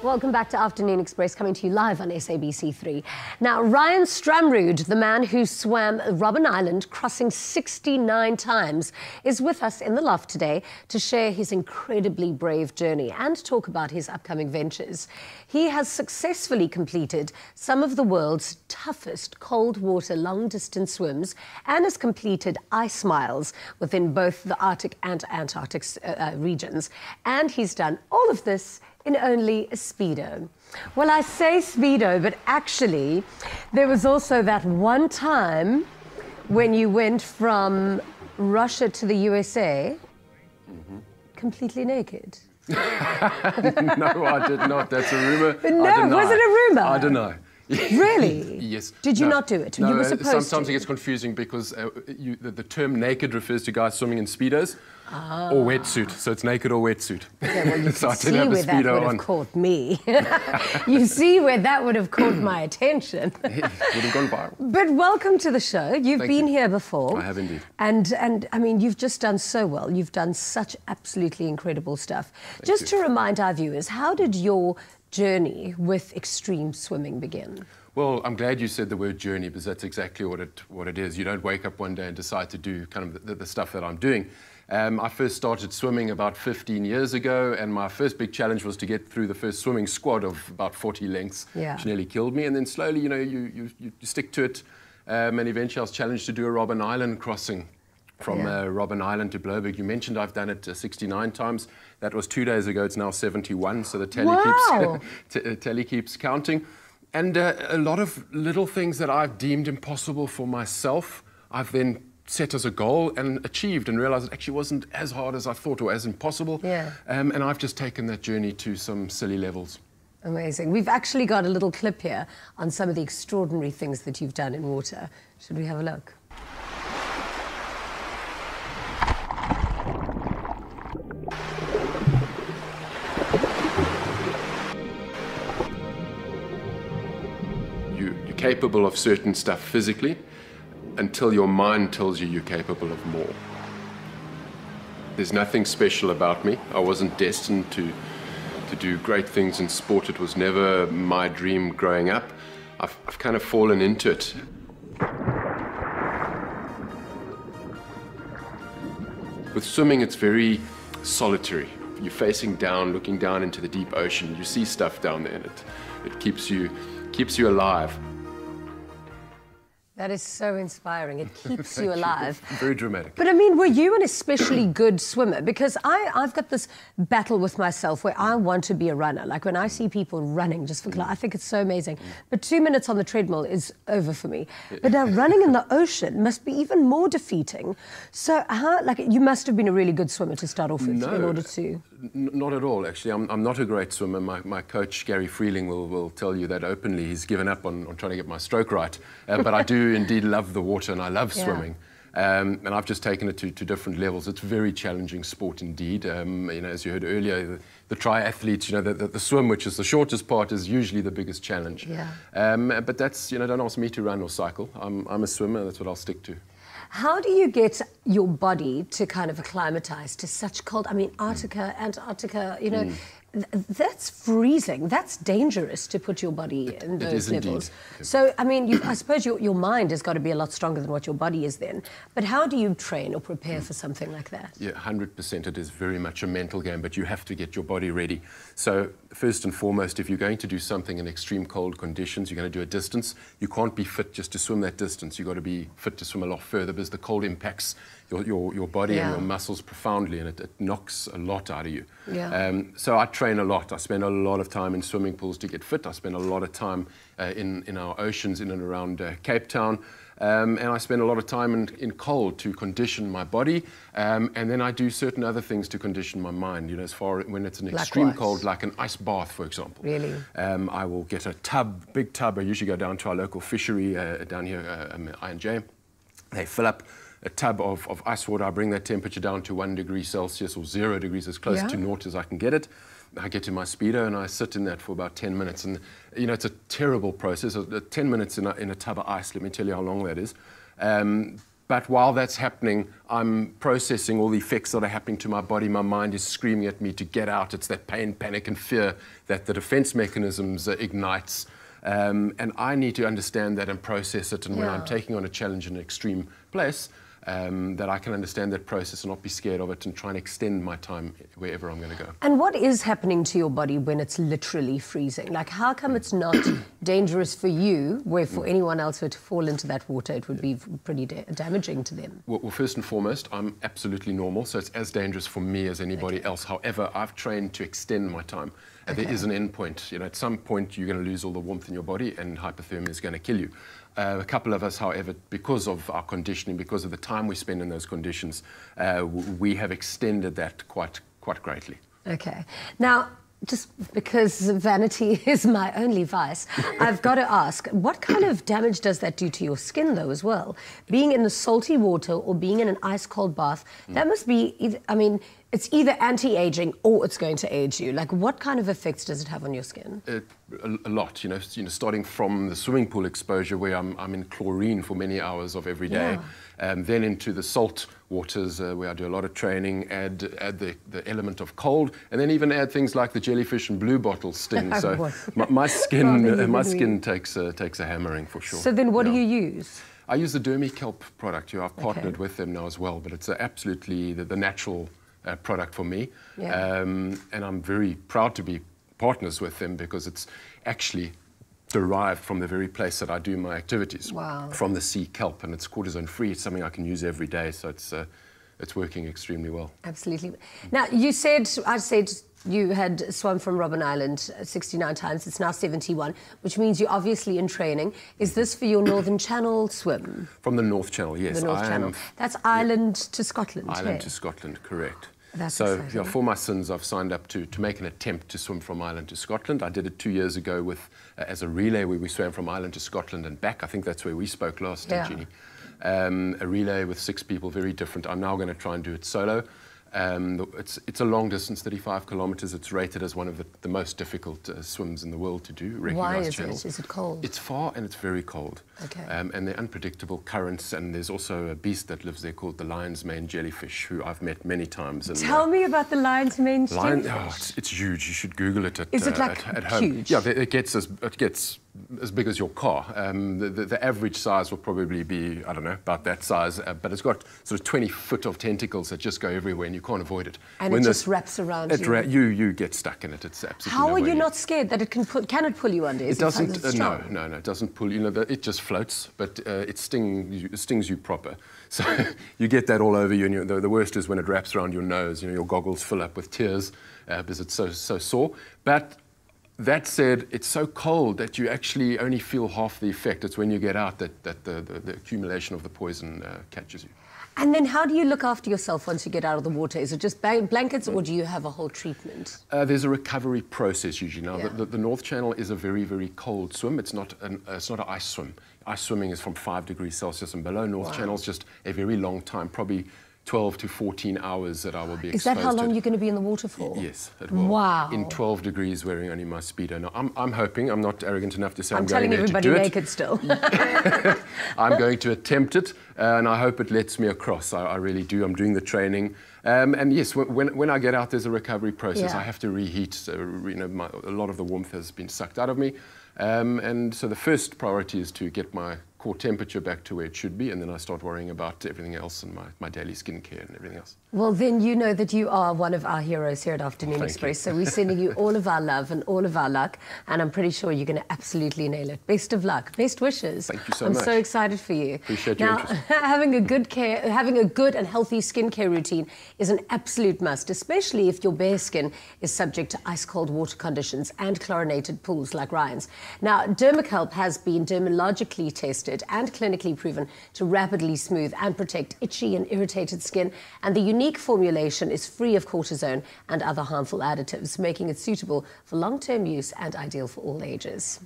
Welcome back to Afternoon Express, coming to you live on SABC3. Now, Ryan Stamrood, the man who swam Robben Island, crossing 69 times, is with us in the loft today to share his incredibly brave journey and talk about his upcoming ventures. He has successfully completed some of the world's toughest cold water long-distance swims and has completed ice miles within both the Arctic and Antarctic regions. And he's done all of this in only a Speedo. Well, I say Speedo, but actually, there was also that one time when you went from Russia to the USA completely naked. No, I did not. That's a rumour. No, was it a rumour? I deny. Really? Yes. Did you not do it? No, you were supposed sometimes to. it gets confusing because the term naked refers to guys swimming in Speedos or wetsuit. So it's naked or wetsuit. Okay, well, you so can see where that would have caught me. You see where that would have caught my attention. It would have gone viral. But welcome to the show. You've been here before. I have indeed. And I mean, you've just done so well. You've done such absolutely incredible stuff. Just to remind our viewers, how did your journey with extreme swimming begin? Well, I'm glad you said the word journey, because that's exactly what it is. You don't wake up one day and decide to do kind of the stuff that I'm doing. I first started swimming about 15 years ago, and my first big challenge was to get through the first swimming squad of about 40 lengths, which nearly killed me. And then slowly, you know, you stick to it, and eventually I was challenged to do a Robben Island crossing from Robben Island to Bloberg. You mentioned I've done it 69 times. That was 2 days ago. It's now 71, so the tally tally keeps counting. And a lot of little things that I've deemed impossible for myself, I've then set as a goal and achieved, and realized it actually wasn't as hard as I thought or as impossible. And I've just taken that journey to some silly levels. Amazing. We've actually got a little clip here on some of the extraordinary things that you've done in water. Should we have a look? You're capable of certain stuff physically until your mind tells you you're capable of more. There's nothing special about me. I wasn't destined to do great things in sport. It was never my dream growing up. I've kind of fallen into it. With swimming, it's very solitary. You're facing down, looking down into the deep ocean. You see stuff down there, and it keeps you alive. That is so inspiring. It keeps you alive. Very dramatic. But I mean, were you an especially good swimmer? Because I've got this battle with myself where I want to be a runner. Like when I see people running just for I think it's so amazing. But 2 minutes on the treadmill is over for me. But now running in the ocean must be even more defeating. So you must have been a really good swimmer to start off with in order to... Not at all, actually. I'm not a great swimmer. My coach, Gary Freeling, will tell you that openly. He's given up on trying to get my stroke right. But I do indeed love the water, and I love swimming. And I've just taken it to different levels. It's a very challenging sport indeed. You know, as you heard earlier, the triathletes, you know, the swim, which is the shortest part, is usually the biggest challenge. But that's, you know, don't ask me to run or cycle. I'm a swimmer. That's what I'll stick to. How do you get your body to kind of acclimatize to such cold? I mean, Antarctica, you know, that's freezing. That's dangerous to put your body in those levels. Indeed. So, I mean, I suppose your mind has got to be a lot stronger than what your body is then. But how do you train or prepare for something like that? Yeah, 100%. It is very much a mental game, but you have to get your body ready. So, first and foremost, if you're going to do something in extreme cold conditions, you're going to do a distance. You can't be fit just to swim that distance. You've got to be fit to swim a lot further, because the cold impacts your body and your muscles profoundly, and it knocks a lot out of you. So I train a lot. I spend a lot of time in swimming pools to get fit. I spend a lot of time in our oceans in and around Cape Town. And I spend a lot of time in cold to condition my body. And then I do certain other things to condition my mind, you know, as far when it's an extreme cold, like an ice bath, for example. Really? I will get a big tub. I usually go down to our local fishery down here, I&J. They fill up a tub of ice water. I bring that temperature down to 1 degree Celsius or 0 degrees, as close to naught as I can get it. I get in my Speedo and I sit in that for about 10 minutes. And, you know, it's a terrible process. 10 minutes in a tub of ice, let me tell you how long that is. But while that's happening, I'm processing all the effects that are happening to my body. My mind is screaming at me to get out. It's that pain, panic, and fear that the defense mechanisms ignites. And I need to understand that and process it. And when I'm taking on a challenge in an extreme place, that I can understand that process and not be scared of it and try and extend my time wherever I'm going to go. And what is happening to your body when it's literally freezing? Like, how come it's not dangerous for you, where for anyone else who were to fall into that water, it would be pretty damaging to them? Well, first and foremost, I'm absolutely normal, so it's as dangerous for me as anybody else. However, I've trained to extend my time. There is an end point. You know, at some point, you're going to lose all the warmth in your body, and hypothermia is going to kill you. A couple of us, however, because of our conditioning, because of the time we spend in those conditions, we have extended that quite greatly. Okay. Now, just because vanity is my only vice, I've got to ask, what kind of damage does that do to your skin, though, as well? Being in the salty water or being in an ice-cold bath, that must be, I mean, it's either anti-aging or it's going to age you. Like, what kind of effects does it have on your skin? A lot, you know, starting from the swimming pool exposure where I'm in chlorine for many hours of every day, then into the salt waters where I do a lot of training, add the element of cold, and then even add things like the jellyfish and blue bottle sting. So my skin takes a hammering for sure. So then what do you use? I use the Dermikelp product. I've partnered with them now as well, but it's absolutely the natural product for me. And I'm very proud to be partners with them because it's actually derived from the very place that I do my activities, from the sea kelp, and it's cortisone free. It's something I can use every day, so it's working extremely well. Absolutely. Now, I said you had swum from Robben Island 69 times. It's now 71, which means you're obviously in training. Is this for your Northern Channel swim? From the North Channel, yes. The North Channel. That's Ireland to Scotland. Ireland to Scotland, correct. That's so exciting. for my sins, I've signed up to make an attempt to swim from Ireland to Scotland. I did it 2 years ago with as a relay where we swam from Ireland to Scotland and back. I think that's where we spoke last, Jeannie. A relay with 6 people, very different. I'm now going to try and do it solo. It's a long distance, 35 kilometers. It's rated as one of the most difficult swims in the world to do. Why is channels. it? Is it cold? It's far and it's very cold. Okay. And they're unpredictable currents, and there's also a beast that lives there called the lion's mane jellyfish, who I've met many times. And, Tell me about the lion's mane jellyfish. It's huge. You should Google it Is it like at home. huge? Yeah, it gets as big as your car. The average size will probably be, I don't know, about that size, but it's got sort of 20 foot of tentacles that just go everywhere and you can't avoid it. And it just wraps around you. You get stuck in it. It's absolutely How are you not scared that it can it pull you under? It doesn't, no, it doesn't pull. You know, it just floats, but it stings you proper. So you get that all over you, and the worst is when it wraps around your nose. You know, your goggles fill up with tears because it's so sore. But that said, it's so cold that you actually only feel half the effect. It's when you get out that the accumulation of the poison catches you. And then how do you look after yourself once you get out of the water? Is it just blankets, or do you have a whole treatment? There's a recovery process usually. Now, the North Channel is a very, very cold swim. It's not an ice swim. Ice swimming is from 5 degrees Celsius and below. North Channel is just a very long time, probably 12 to 14 hours that I will be exposed to. Is that how long you're going to be in the water for? Yes, it will. Wow. In 12 degrees, wearing only my Speedo. Now, I'm hoping, I'm not arrogant enough to say I'm going there to do it. I'm telling everybody naked still. I'm going to attempt it, and I hope it lets me across. I really do. I'm doing the training. And yes, when I get out, there's a recovery process. I have to reheat. A lot of the warmth has been sucked out of me. And so the first priority is to get my core temperature back to where it should be, and then I start worrying about everything else and my daily skincare and everything else. Well, then you know that you are one of our heroes here at Afternoon Express. So we're sending you all of our love and all of our luck, and I'm pretty sure you're going to absolutely nail it. Best of luck. Best wishes. Thank you so much. I'm so excited for you. Appreciate your interest. having a good and healthy skincare routine is an absolute must, especially if your bare skin is subject to ice-cold water conditions and chlorinated pools like Ryan's. Now, Dermikelp has been dermatologically tested and clinically proven to rapidly smooth and protect itchy and irritated skin, and the unique formulation is free of cortisone and other harmful additives, making it suitable for long-term use and ideal for all ages.